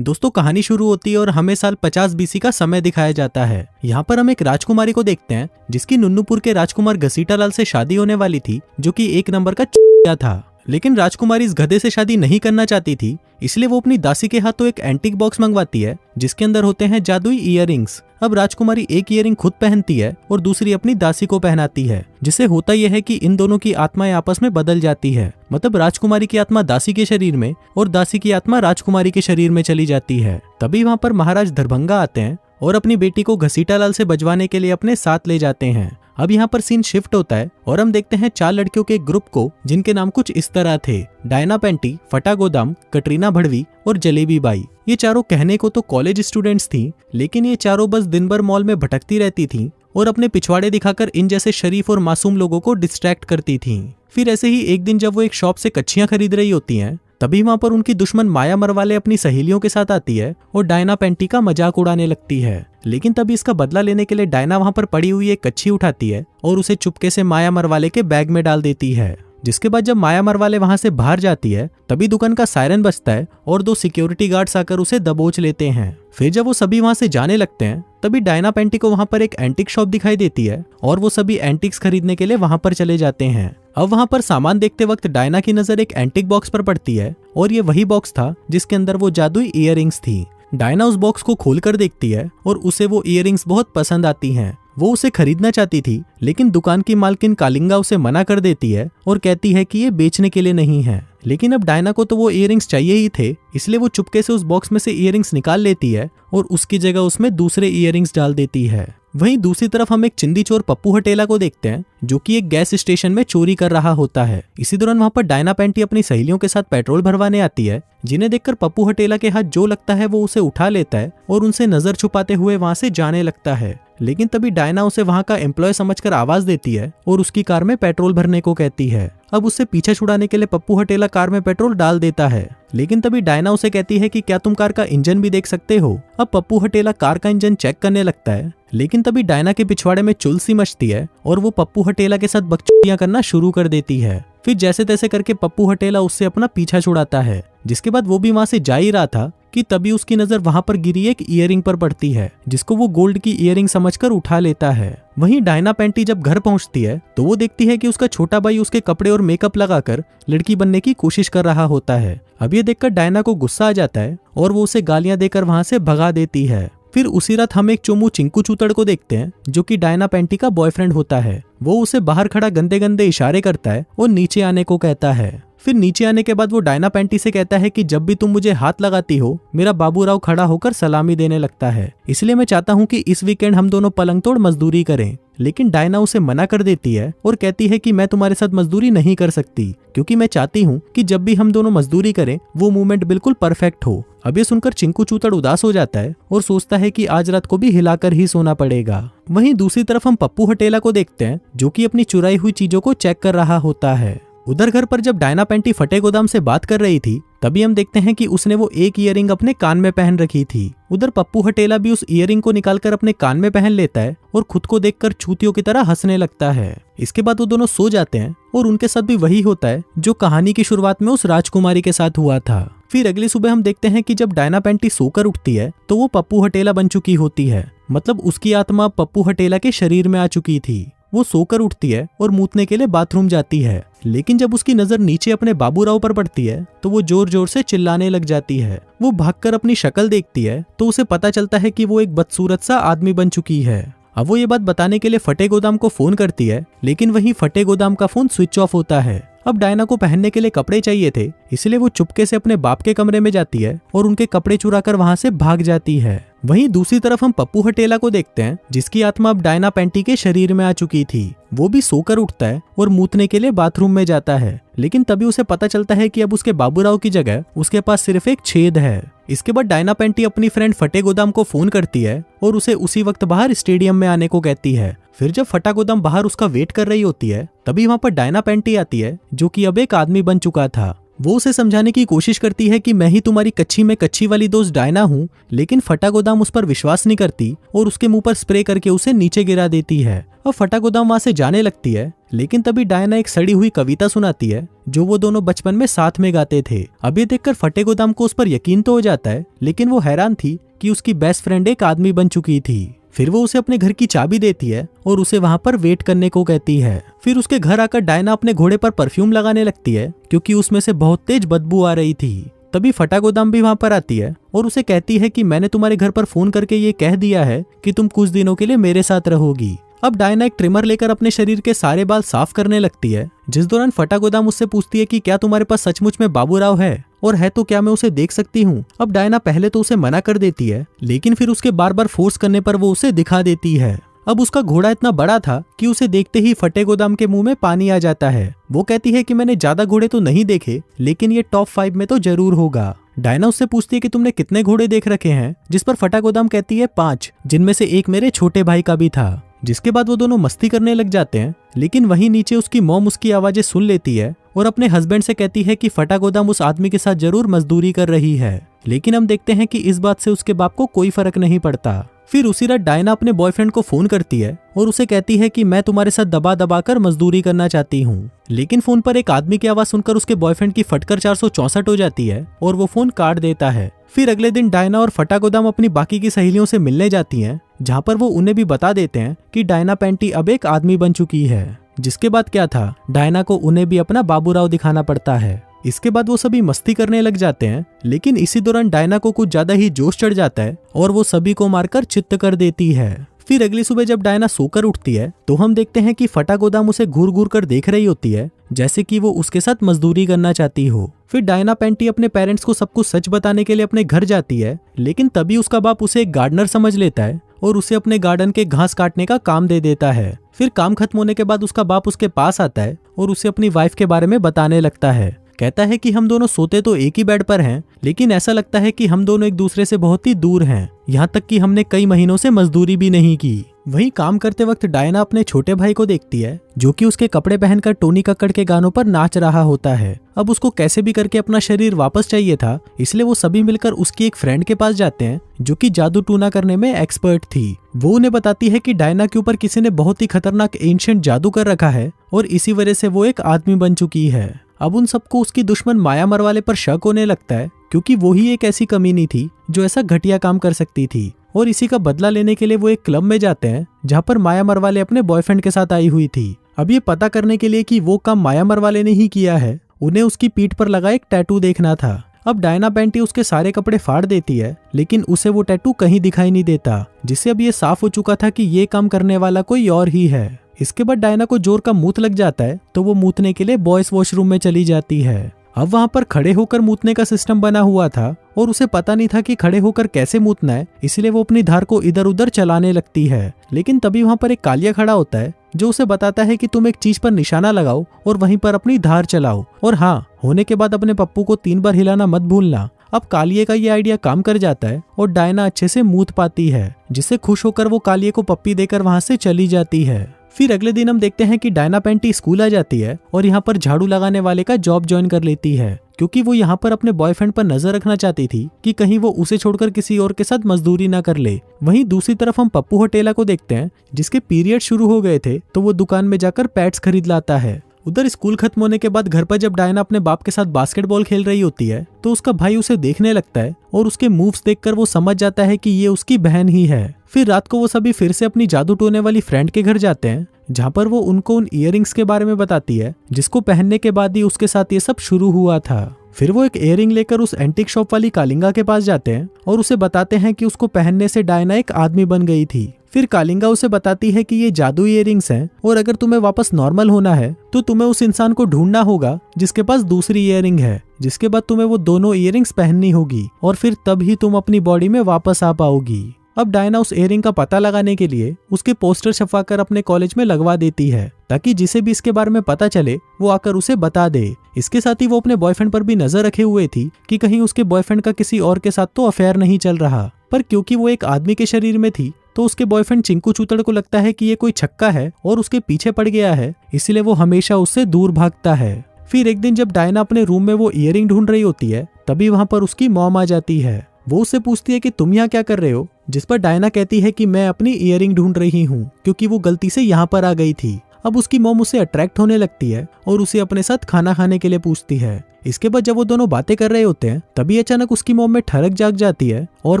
दोस्तों कहानी शुरू होती है और हमें साल 50 बीसी का समय दिखाया जाता है। यहाँ पर हम एक राजकुमारी को देखते हैं जिसकी नुन्नूपुर के राजकुमार घसीटालाल से शादी होने वाली थी, जो कि एक नंबर का च***या था। लेकिन राजकुमारी इस गधे से शादी नहीं करना चाहती थी, इसलिए वो अपनी दासी के हाथों एक एंटीक बॉक्स मंगवाती है जिसके अंदर होते हैं जादुई इयररिंग्स। अब राजकुमारी एक इयररिंग खुद पहनती है और दूसरी अपनी दासी को पहनाती है, जिससे होता यह है कि इन दोनों की आत्माएं आपस में बदल जाती है। मतलब राजकुमारी की आत्मा दासी के शरीर में और दासी की आत्मा राजकुमारी के शरीर में चली जाती है। तभी वहाँ पर महाराज दरभंगा आते हैं और अपनी बेटी को घसीटालाल से बजवाने के लिए अपने साथ ले जाते हैं। अब यहाँ पर सीन शिफ्ट होता है और हम देखते हैं 4 लड़कियों के एक ग्रुप को जिनके नाम कुछ इस तरह थे: डायना पेंटी, फटा गोदाम, कटरीना भड़वी और जलेबी बाई। ये चारों कहने को तो कॉलेज स्टूडेंट्स थी, लेकिन ये चारों बस दिन भर मॉल में भटकती रहती थी और अपने पिछवाड़े दिखाकर इन जैसे शरीफ और मासूम लोगों को डिस्ट्रैक्ट करती थी। फिर ऐसे ही एक दिन जब वो एक शॉप से कच्छियां खरीद रही होती हैं, तभी वहां पर उनकी दुश्मन माया मरवाले अपनी सहेलियों के साथ आती है और डायना पेंटी का मजाक उड़ाने लगती है। लेकिन तभी इसका बदला लेने के लिए डायना वहां पर पड़ी हुई एक कच्छी उठाती है और उसे चुपके से माया मरवाले के बैग में डाल देती है। जिसके बाद जब माया मरवाले वहां से बाहर जाती है, तभी दुकान का सायरन बजता है और 2 सिक्योरिटी गार्ड्स आकर उसे दबोच लेते हैं। फिर जब वो सभी वहां से जाने लगते हैं, तभी डायना पेंटी को वहां पर एक एंटीक शॉप दिखाई देती है और वो सभी एंटीक्स खरीदने के लिए वहां पर चले जाते हैं। अब वहां पर सामान देखते वक्त डायना की नजर एक एंटीक बॉक्स पर पड़ती है और ये वही बॉक्स था जिसके अंदर वो जादुई इयररिंग्स थी। डायना उस बॉक्स को खोलकर देखती है और उसे वो इयररिंग्स बहुत पसंद आती हैं। वो उसे खरीदना चाहती थी, लेकिन दुकान की मालकिन कालिंगा उसे मना कर देती है और कहती है कि ये बेचने के लिए नहीं है। लेकिन अब डायना को तो वो इयररिंग्स चाहिए ही थे, इसलिए वो चुपके से उस बॉक्स में से इयररिंग्स निकाल लेती है और उसकी जगह उसमें दूसरे इयररिंग्स डाल देती है। वहीं दूसरी तरफ हम एक चिंदी चोर पप्पू हटेला को देखते हैं जो कि एक गैस स्टेशन में चोरी कर रहा होता है। इसी दौरान वहां पर डायना पेंटी अपनी सहेलियों के साथ पेट्रोल भरवाने आती है, जिन्हें देखकर पप्पू हटेला के हाथ जो लगता है वो उसे उठा लेता है और उनसे नजर छुपाते हुए वहां से जाने लगता है। लेकिन तभी डायना उसे वहां का एम्प्लॉय समझकर आवाज देती है और उसकी कार में पेट्रोल भरने को कहती है। अब उससे पीछे छुड़ाने के लिए पप्पू हटेला कार में पेट्रोल डाल देता है, लेकिन तभी डायना उसे कहती है कि क्या तुम कार का इंजन भी देख सकते हो। अब पप्पू हटेला कार का इंजन चेक करने लगता है, लेकिन तभी डायना के पिछवाड़े में चुल सी मचती है और वो पप्पू हटेला के साथ बकचोदियां करना शुरू कर देती है। फिर जैसे तैसे करके पप्पू हटेला उससे अपना पीछा छुड़ाता है। जिसके बाद वो भी वहां से जा ही रहा था कि तभी उसकी नजर वहां पर गिरी एक इयररिंग पर पड़ती है, जिसको वो गोल्ड की इयररिंग समझकर उठा लेता है। वहीं डायना पेंटी जब घर पहुंचती है तो वो देखती है कि उसका छोटा भाई उसके कपड़े और मेकअप लगाकर लड़की बनने की कोशिश कर रहा होता है। अब ये देखकर डायना को गुस्सा आ जाता है और वो उसे गालियां देकर वहां से भगा देती है। फिर उसी रात हम एक चोमू चिंकू चूतड़ को देखते हैं जो कि डायना पेंटी का बॉयफ्रेंड होता है। वो उसे बाहर खड़ा गंदे गंदे इशारे करता है और नीचे आने को कहता है। फिर नीचे आने के बाद वो डायना पेंटी से कहता है कि जब भी तुम मुझे हाथ लगाती हो, मेरा बाबूराव खड़ा होकर सलामी देने लगता है, इसलिए मैं चाहता हूँ कि इस वीकेंड हम दोनों पलंग तोड़ मजदूरी करें। लेकिन डायना उसे मना कर देती है और कहती है कि मैं तुम्हारे साथ मजदूरी नहीं कर सकती, क्योंकि मैं चाहती हूँ कि जब भी हम दोनों मजदूरी करें वो मूवमेंट बिल्कुल परफेक्ट हो। अब ये सुनकर चिंकू चूतड़ उदास हो जाता है और सोचता है कि आज रात को भी हिलाकर ही सोना पड़ेगा। वहीं दूसरी तरफ हम पप्पू हटेला को देखते हैं जो कि अपनी चुराई हुई चीजों को चेक कर रहा होता है। उधर घर पर जब डायना पेंटी फटे गोदाम से बात कर रही थी, तभी हम देखते हैं कि उसने वो एक इयररिंग अपने कान में पहन रखी थी। उधर पप्पू हटेला भी उस इयररिंग को निकालकर अपने कान में पहन लेता है और खुद को देखकर छूतियों की तरह हंसने लगता है। इसके बाद वो दोनों सो जाते हैं और उनके साथ भी वही होता है जो कहानी की शुरुआत में उस राजकुमारी के साथ हुआ था। फिर अगली सुबह हम देखते हैं कि जब डायना पेंटी सोकर उठती है तो वो पप्पू हटेला बन चुकी होती है। मतलब उसकी आत्मा पप्पू हटेला के शरीर में आ चुकी थी। वो सोकर उठती है और मूतने के लिए बाथरूम जाती है, लेकिन जब उसकी नजर नीचे अपने बाबूराव पर पड़ती है तो वो जोर जोर से चिल्लाने लग जाती है। वो भागकर अपनी शक्ल देखती है तो उसे पता चलता है कि वो एक बदसूरत सा आदमी बन चुकी है। अब वो ये बात बताने के लिए फटे गोदाम को फोन करती है, लेकिन वहीं फटे गोदाम का फोन स्विच ऑफ होता है। अब डायना को पहनने के लिए कपड़े चाहिए थे, इसलिए वो चुपके से अपने बाप के कमरे में जाती है और उनके कपड़े चुराकर वहां से भाग जाती है। वहीं दूसरी तरफ हम पप्पू हटेला को देखते हैं जिसकी आत्मा अब डायना पेंटी के शरीर में आ चुकी थी। वो भी सोकर उठता है और मूतने के लिए बाथरूम में जाता है, लेकिन तभी उसे पता चलता है कि अब उसके बाबूराव की जगह उसके पास सिर्फ एक छेद है। इसके बाद डायना पेंटी अपनी फ्रेंड फटे गोदाम को फोन करती है और उसे उसी वक्त बाहर स्टेडियम में आने को कहती है। फिर जब फटा गोदाम बाहर उसका वेट कर रही होती है, तभी वहां पर डायना पेंटी आती है जो कि अब एक आदमी बन चुका था। वो उसे समझाने की कोशिश करती है कि मैं ही तुम्हारी कच्ची में कच्ची वाली दोस्त डायना हूँ, लेकिन फटा गोदाम उस पर विश्वास नहीं करती और उसके मुंह पर स्प्रे करके उसे नीचे गिरा देती है। अब फटा गोदाम वहां से जाने लगती है, लेकिन तभी डायना एक सड़ी हुई कविता सुनाती है जो वो दोनों बचपन में साथ में गाते थे। अब ये देखकर फटे गोदाम को उस पर यकीन तो हो जाता है, लेकिन वो हैरान थी कि उसकी बेस्ट फ्रेंड एक आदमी बन चुकी थी। फिर वो उसे अपने घर की चाबी देती है और उसे वहां पर वेट करने को कहती है। फिर उसके घर आकर डायना अपने घोड़े पर परफ्यूम लगाने लगती है क्योंकि उसमें से बहुत तेज बदबू आ रही थी। तभी फटा गोदाम भी वहां पर आती है और उसे कहती है कि मैंने तुम्हारे घर पर फोन करके ये कह दिया है कि तुम कुछ दिनों के लिए मेरे साथ रहोगी। अब डायना एक ट्रिमर लेकर अपने शरीर के सारे बाल साफ करने लगती है, जिस दौरान फटा गोदाम उससे पूछती है कि क्या तुम्हारे पास सचमुच में बाबूराव है, और है तो क्या मैं उसे देख सकती हूँ। अब डायना पहले तो उसे मना कर देती है, लेकिन फिर उसके बार बार फोर्स करने पर वो उसे दिखा देती है। अब उसका घोड़ा इतना बड़ा था कि उसे देखते ही फटे गोदाम के मुंह में पानी आ जाता है। वो कहती है कि मैंने ज्यादा घोड़े तो नहीं देखे, लेकिन ये टॉप 5 में तो जरूर होगा। डायना उससे पूछती है कि तुमने कितने घोड़े देख रखे हैं, जिस पर फटा गोदाम कहती है 5, जिनमें से एक मेरे छोटे भाई का भी था। जिसके बाद वो दोनों मस्ती करने लग जाते हैं, लेकिन वहीं नीचे उसकी मॉम उसकी आवाजें सुन लेती है और अपने हस्बैंड से कहती है कि फटा गोदाम उस आदमी के साथ जरूर मजदूरी कर रही है। लेकिन हम देखते हैं कि इस बात से उसके बाप को कोई फर्क नहीं पड़ता। फिर उसी रात डायना अपने बॉयफ्रेंड को फोन करती है और उसे कहती है कि मैं तुम्हारे साथ दबा दबा कर मजदूरी करना चाहती हूँ। लेकिन फोन पर एक आदमी की आवाज सुनकर उसके बॉयफ्रेंड की फटकर 464 हो जाती है और वो फोन काट देता है। फिर अगले दिन डायना और फटा गोदाम अपनी बाकी की सहेलियों से मिलने जाती हैं, जहाँ पर वो उन्हें भी बता देते हैं कि डायना पेंटी अब एक आदमी बन चुकी है। जिसके बाद क्या था, डायना को उन्हें भी अपना बाबूराव दिखाना पड़ता है। इसके बाद वो सभी मस्ती करने लग जाते हैं, लेकिन इसी दौरान डायना को कुछ ज्यादा ही जोश चढ़ जाता है और वो सभी को मारकर चित्त कर देती है। फिर अगली सुबह जब डायना सोकर उठती है तो हम देखते हैं कि फटा गोदाम उसे घूर घूर कर देख रही होती है, जैसे कि वो उसके साथ मजदूरी करना चाहती हो। फिर डायना पेंटी अपने पेरेंट्स को सब कुछ सच बताने के लिए अपने घर जाती है, लेकिन तभी उसका बाप उसे एक गार्डनर समझ लेता है और उसे अपने गार्डन के घास काटने का काम दे देता है। फिर काम खत्म होने के बाद उसका बाप उसके पास आता है और उसे अपनी वाइफ के बारे में बताने लगता है। कहता है कि हम दोनों सोते तो एक ही बेड पर हैं, लेकिन ऐसा लगता है कि हम दोनों एक दूसरे से बहुत ही दूर हैं। यहाँ तक कि हमने कई महीनों से मजदूरी भी नहीं की। वहीं काम करते वक्त डायना अपने छोटे भाई को देखती है, जो कि उसके कपड़े पहनकर टोनी कक्कड़ के गानों पर नाच रहा होता है। अब उसको कैसे भी करके अपना शरीर वापस चाहिए था, इसलिए वो सभी मिलकर उसकी एक फ्रेंड के पास जाते हैं, जो कि जादू टूना करने में एक्सपर्ट थी। वो उन्हें बताती है कि डायना के ऊपर किसी ने बहुत ही खतरनाक एंशिएंट जादू कर रखा है और इसी वजह से वो एक आदमी बन चुकी है। अब उन सबको उसकी दुश्मन माया मरवाले पर शक होने लगता है, क्योंकि वो ही एक ऐसी कमीनी थी जो ऐसा घटिया काम कर सकती थी। और इसी का बदला लेने के लिए वो एक क्लब में जाते हैं, जहाँ पर माया मरवाले अपने बॉयफ्रेंड के साथ आई हुई थी। अब ये पता करने के लिए कि वो काम माया मरवाले ने ही किया है, उन्हें उसकी पीठ पर लगा एक टैटू देखना था। अब डायना पेंटी उसके सारे कपड़े फाड़ देती है, लेकिन उसे वो टैटू कहीं दिखाई नहीं देता, जिससे अब ये साफ हो चुका था कि ये काम करने वाला कोई और ही है। इसके बाद डायना को जोर का मूत लग जाता है, तो वो मूतने के लिए बॉयज वॉशरूम में चली जाती है। अब वहाँ पर खड़े होकर मूतने का सिस्टम बना हुआ था और उसे पता नहीं था कि खड़े होकर कैसे मूतना है, इसलिए वो अपनी धार को इधर उधर चलाने लगती है। लेकिन तभी वहाँ पर एक कालिया खड़ा होता है, जो उसे बताता है कि तुम एक चीज पर निशाना लगाओ और वहीं पर अपनी धार चलाओ, और हाँ, होने के बाद अपने पप्पू को 3 बार हिलाना मत भूलना। अब कालिये का ये आइडिया काम कर जाता है और डायना अच्छे से मूत पाती है, जिससे खुश होकर वो कालिये को पप्पी देकर वहाँ से चली जाती है। फिर अगले दिन हम देखते हैं कि डायना पेंटी स्कूल आ जाती है और यहाँ पर झाड़ू लगाने वाले का जॉब ज्वाइन कर लेती है, क्योंकि वो यहाँ पर अपने बॉयफ्रेंड पर नजर रखना चाहती थी कि कहीं वो उसे छोड़कर किसी और के साथ मजदूरी ना कर ले। वहीं दूसरी तरफ हम पप्पू हटेला को देखते हैं, जिसके पीरियड शुरू हो गए थे, तो वो दुकान में जाकर पैड्स खरीद लाता है। उधर स्कूल खत्म होने के बाद घर पर जब डायना अपने बाप के साथ बास्केटबॉल खेल रही होती है, तो उसका भाई उसे देखने लगता है और उसके मूव्स देखकर वो समझ जाता है कि ये उसकी बहन ही है। फिर रात को वो सभी फिर से अपनी जादू टोने वाली फ्रेंड के घर जाते हैं, जहाँ पर वो उनको उन इयररिंग्स के बारे में बताती है, जिसको पहनने के बाद ही उसके साथ ये सब शुरू हुआ था। फिर वो एक इयररिंग लेकर उस एंटीक शॉप वाली कालिंगा के पास जाते हैं और उसे बताते हैं कि उसको पहनने से डायना एक आदमी बन गई थी। फिर कालिंगा उसे बताती है कि ये जादू इयररिंग्स हैं और अगर तुम्हें वापस नॉर्मल होना है तो तुम्हें उस इंसान को ढूंढना होगा जिसके पास दूसरी इयररिंग है, जिसके बाद तुम्हें वो दोनों इयररिंग्स पहननी होगी और फिर तब ही तुम अपनी बॉडी में वापस आ पाओगी। अब डायना उस इयररिंग का पता लगाने के लिए उसके पोस्टर छपवाकर अपने कॉलेज में लगवा देती है, ताकि जिसे भी इसके बारे में पता चले वो आकर उसे बता दे। इसके साथ ही वो अपने बॉयफ्रेंड पर भी नजर रखे हुए थी कि कहीं उसके बॉयफ्रेंड का किसी और के साथ तो अफेयर नहीं चल रहा, पर क्योंकि वो एक आदमी के शरीर में थी तो उसके बॉयफ्रेंड चिंकू चूतड़ को लगता है कि ये कोई छक्का है और उसके पीछे पड़ गया है, इसलिए वो हमेशा उससे दूर भागता है। फिर एक दिन जब डायना अपने रूम में वो इयररिंग ढूंढ रही होती है, तभी वहां पर उसकी मॉम आ जाती है वो उससे पूछती है कि तुम यहाँ क्या कर रहे हो, जिस पर डायना कहती है कि मैं अपनी इयररिंग ढूंढ रही हूँ क्योंकि वो गलती से यहाँ पर आ गई थी। अब उसकी मॉम उसे अट्रैक्ट होने लगती है और उसे अपने साथ खाना खाने के लिए पूछती है। इसके बाद जब वो दोनों बातें कर रहे होते हैं तभी अचानक उसकी मॉम में ठरक जाग जाती है और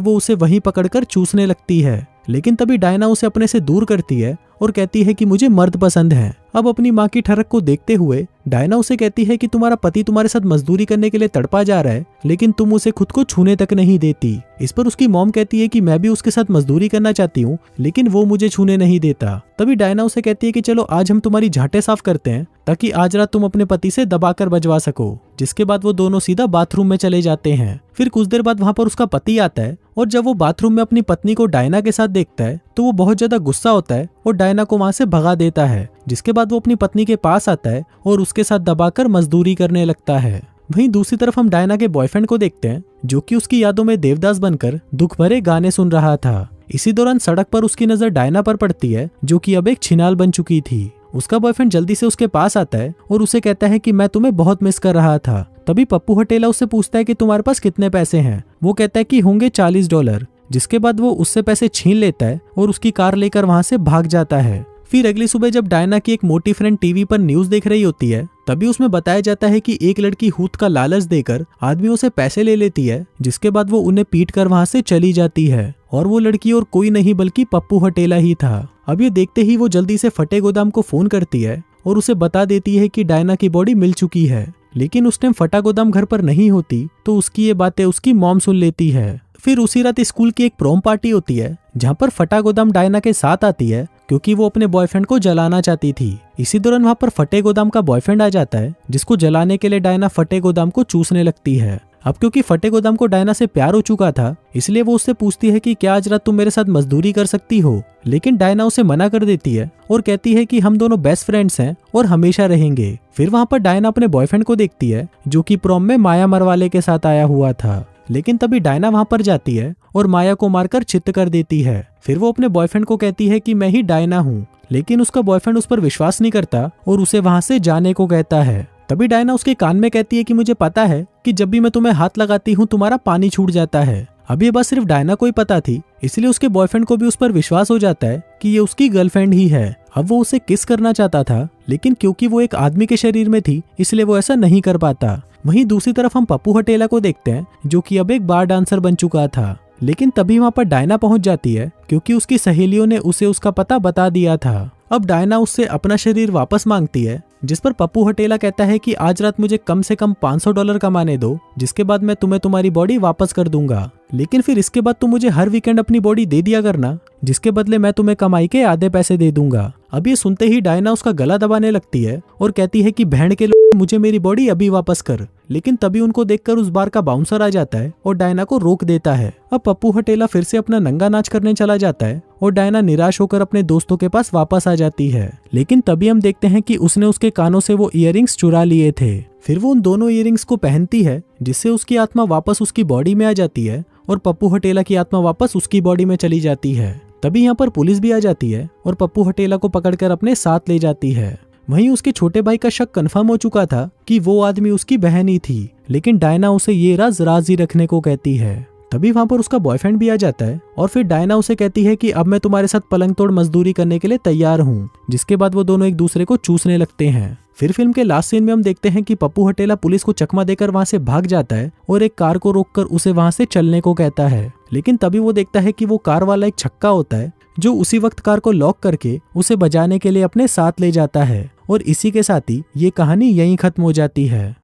वो उसे वहीं पकड़कर चूसने लगती है। लेकिन तभी डायना उसे अपने से दूर करती है और कहती है कि मुझे मर्द पसंद है। अब अपनी माँ की ठरक को देखते हुए डायना उसे कहती है कि तुम्हारा पति तुम्हारे साथ मजदूरी करने के लिए तड़पा जा रहा है, लेकिन तुम उसे खुद को छूने तक नहीं देती। इस पर उसकी मॉम कहती है कि मैं भी उसके साथ मजदूरी करना चाहती हूँ, लेकिन वो मुझे छूने नहीं देता। तभी डायना उसे कहती है कि चलो आज हम तुम्हारी झांटे साफ करते हैं ताकि आज रात तुम अपने पति से दबाकर बजवा सको। जिसके बाद वो दोनों सीधा बाथरूम में चले जाते हैं। फिर कुछ देर बाद वहाँ पर उसका पति आता है और जब वो बाथरूम में अपनी पत्नी को डायना के साथ देखता है तो वो बहुत ज्यादा गुस्सा होता है और डायना को वहां से भगा देता है। जिसके बाद वो अपनी पत्नी के पास आता है और उसके साथ दबाकर मजदूरी करने लगता है। वहीं दूसरी तरफ हम डायना के बॉयफ्रेंड को देखते हैं जो कि उसकी यादों में देवदास बनकर दुख भरे गाने सुन रहा था। इसी दौरान सड़क पर उसकी नजर डायना पर पड़ती है जो कि अब एक छिनाल बन चुकी थी। उसका बॉयफ्रेंड जल्दी से उसके पास आता है और उसे कहता है कि मैं तुम्हें बहुत मिस कर रहा था। तभी पप्पू हटेला उससे पूछता है कि तुम्हारे पास कितने पैसे हैं। वो कहता है कि होंगे $40। जिसके बाद वो उससे पैसे छीन लेता है और उसकी कार लेकर वहां से भाग जाता है। फिर अगली सुबह जब डायना की एक मोटी फ्रेंड टीवी पर न्यूज देख रही होती है तभी उसमें बताया जाता है कि एक लड़की हुत का लालच देकर आदमियों से पैसे ले लेती है, जिसके बाद वो उन्हें पीट कर वहां से चली जाती है। और वो लड़की और कोई नहीं बल्कि पप्पू हटेला ही था। अब ये देखते ही वो जल्दी से फटे गोदाम को फोन करती है और उसे बता देती है कि डायना की बॉडी मिल चुकी है। लेकिन उस टाइम फटा गोदाम घर पर नहीं होती तो उसकी ये बातें उसकी मॉम सुन लेती है। फिर उसी रात स्कूल की एक प्रोम पार्टी होती है जहाँ पर फटा गोदाम डायना के साथ आती है क्योंकि वो अपने बॉयफ्रेंड को जलाना चाहती थी। इसी दौरान वहाँ पर फटे गोदाम का बॉयफ्रेंड आ जाता है जिसको जलाने के लिए डायना फटे गोदाम को चूसने लगती है। अब क्योंकि फटे गोदाम को डायना से प्यार हो चुका था इसलिए वो उससे पूछती है कि क्या आज रात तुम मेरे साथ मजदूरी कर सकती हो। लेकिन डायना उसे मना कर देती है और कहती है कि हम दोनों बेस्ट फ्रेंड्स हैं और हमेशा रहेंगे। फिर वहाँ पर डायना अपने बॉयफ्रेंड को देखती है जो कि प्रॉम में माया मरवाले के साथ आया हुआ था। लेकिन तभी डायना वहां पर जाती है और माया को मारकर चित्त कर देती है। फिर वो अपने बॉयफ्रेंड को कहती है कि मैं ही डायना हूँ, लेकिन उसका बॉयफ्रेंड उस पर विश्वास नहीं करता और उसे वहां से जाने को कहता है। तभी डायना उसके कान में कहती है कि मुझे पता है कि जब भी मैं तुम्हें हाथ लगाती हूँ तुम्हारा पानी छूट जाता है। अब ये बात सिर्फ डायना को ही पता थी, इसलिए उसके बॉयफ्रेंड को भी उस पर विश्वास हो जाता है कि ये उसकी गर्लफ्रेंड ही है। अब वो उसे किस करना चाहता था, लेकिन क्योंकि वो एक आदमी के शरीर में थी इसलिए वो ऐसा नहीं कर पाता। वहीं दूसरी तरफ हम पप्पू हटेला को देखते हैं जो कि अब एक बार डांसर बन चुका था। लेकिन तभी वहां पर डायना पहुंच जाती है क्योंकि उसकी सहेलियों ने उसे उसका पता बता दिया था। अब डायना उससे अपना शरीर वापस मांगती है, जिस पर पप्पू हटेला कहता है कि आज रात मुझे कम से कम $500 कमाने दो, जिसके बाद मैं तुम्हें तुम्हारी बॉडी वापस कर दूंगा। लेकिन फिर इसके बाद तुम मुझे हर वीकेंड अपनी बॉडी दे दिया करना, जिसके बदले मैं तुम्हें कमाई के आधे पैसे दे दूंगा। अब ये सुनते ही डायना उसका गला दबाने लगती है और कहती है कि बहन के लोग मुझे मेरी बॉडी अभी वापस कर। लेकिन तभी उनको देखकर उस बार का बाउंसर आ जाता है और डायना को रोक देता है। अब पप्पू हटेला फिर से अपना नंगा नाच करने चला जाता है और डायना निराश होकर अपने दोस्तों के पास वापस आ जाती है। लेकिन तभी हम देखते हैं कि उसने उसके कानों से वो इयररिंग्स चुरा लिए थे। फिर वो उन दोनों इयररिंग्स को पहनती है जिससे उसकी आत्मा वापस उसकी बॉडी में आ जाती है और पप्पू हटेला की आत्मा वापस उसकी बॉडी में चली जाती है। तभी यहाँ पर पुलिस भी आ जाती है और पप्पू हटेला को पकड़कर अपने साथ ले जाती है। वहीं उसके छोटे भाई का शक कंफर्म हो चुका था कि वो आदमी उसकी बहन ही थी, लेकिन डायना उसे ये राज राजी रखने को कहती है। तभी वहां पर उसका बॉयफ्रेंड भी आ जाता है और फिर डायना उसे कहती है कि अब मैं तुम्हारे साथ पलंग तोड़ मजदूरी करने के लिए तैयार हूँ, जिसके बाद वो दोनों एक दूसरे को चूसने लगते हैं। फिर फिल्म के लास्ट सीन में हम देखते हैं कि पप्पू हटेला पुलिस को चकमा देकर वहां से भाग जाता है और एक कार को रोककर उसे वहां से चलने को कहता है। लेकिन तभी वो देखता है कि वो कार वाला एक छक्का होता है जो उसी वक्त कार को लॉक करके उसे बजाने के लिए अपने साथ ले जाता है। और इसी के साथ ही ये कहानी यहीं खत्म हो जाती है।